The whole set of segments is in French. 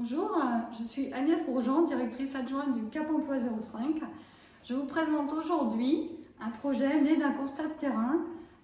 Bonjour, je suis Agnès Grosjean, directrice adjointe du Cap Emploi 05. Je vous présente aujourd'hui un projet né d'un constat de terrain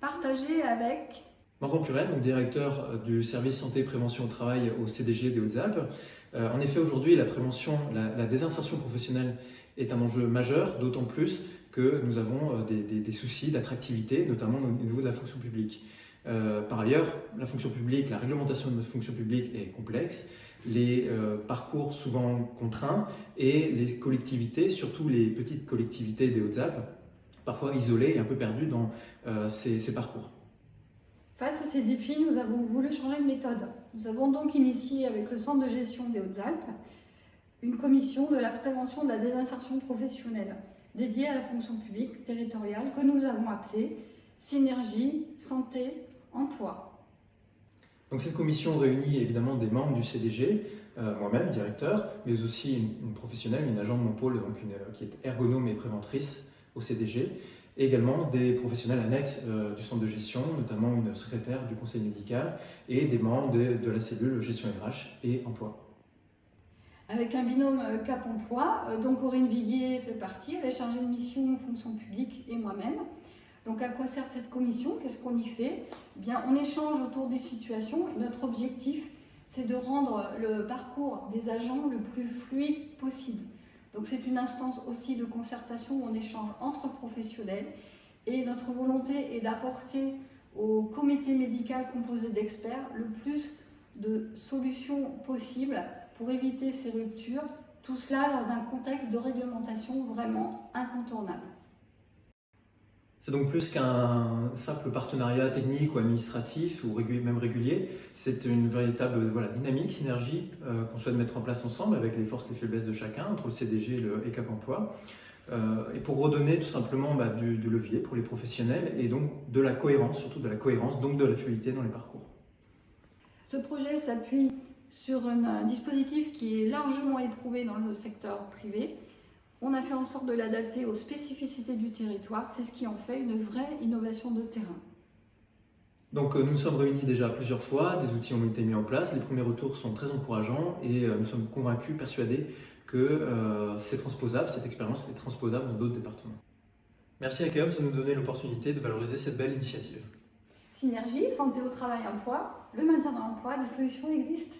partagé avec Marc Purel, donc directeur du service santé et prévention au travail au CDG des Hautes-Alpes. En effet, aujourd'hui, la prévention, la désinsertion professionnelle est un enjeu majeur, d'autant plus que nous avons des soucis d'attractivité, notamment au niveau de la fonction publique. Par ailleurs, la fonction publique, la réglementation de la fonction publique est complexe, les parcours souvent contraints et les collectivités, surtout les petites collectivités des Hautes-Alpes, parfois isolées et un peu perdues dans ces parcours. Face à ces défis, nous avons voulu changer de méthode. Nous avons donc initié avec le Centre de gestion des Hautes-Alpes une commission de la prévention de la désinsertion professionnelle dédiée à la fonction publique territoriale que nous avons appelée Synergie Santé Emploi. Donc cette commission réunit évidemment des membres du CDG, moi-même, directeur, mais aussi une professionnelle, une agent de mon pôle qui est ergonome et préventrice au CDG, et également des professionnels annexes du centre de gestion, notamment une secrétaire du conseil médical et des membres de la cellule gestion RH et emploi. Avec un binôme Cap Emploi, dont Corinne Villiers fait partie, elle est chargée de mission fonction publique et moi-même. Donc à quoi sert cette commission? Qu'est-ce qu'on y fait? Eh bien, on échange autour des situations. Notre objectif, c'est de rendre le parcours des agents le plus fluide possible. Donc c'est une instance aussi de concertation où on échange entre professionnels. Et notre volonté est d'apporter au comité médical composé d'experts le plus de solutions possibles pour éviter ces ruptures. Tout cela dans un contexte de réglementation vraiment incontournable. C'est donc plus qu'un simple partenariat technique ou administratif ou même régulier, c'est une véritable dynamique, synergie qu'on souhaite mettre en place ensemble avec les forces et les faiblesses de chacun, entre le CDG et Cap Emploi, et pour redonner tout simplement du levier pour les professionnels et donc de la cohérence, surtout de la cohérence, donc de la fluidité dans les parcours. Ce projet s'appuie sur un dispositif qui est largement éprouvé dans le secteur privé. On a fait en sorte de l'adapter aux spécificités du territoire. C'est ce qui en fait une vraie innovation de terrain. Donc nous nous sommes réunis déjà plusieurs fois, des outils ont été mis en place, les premiers retours sont très encourageants et nous sommes convaincus, persuadés que c'est transposable, cette expérience est transposable dans d'autres départements. Merci à Keops de nous donner l'opportunité de valoriser cette belle initiative. Synergie, santé au travail, emploi, le maintien dans l'emploi, des solutions existent.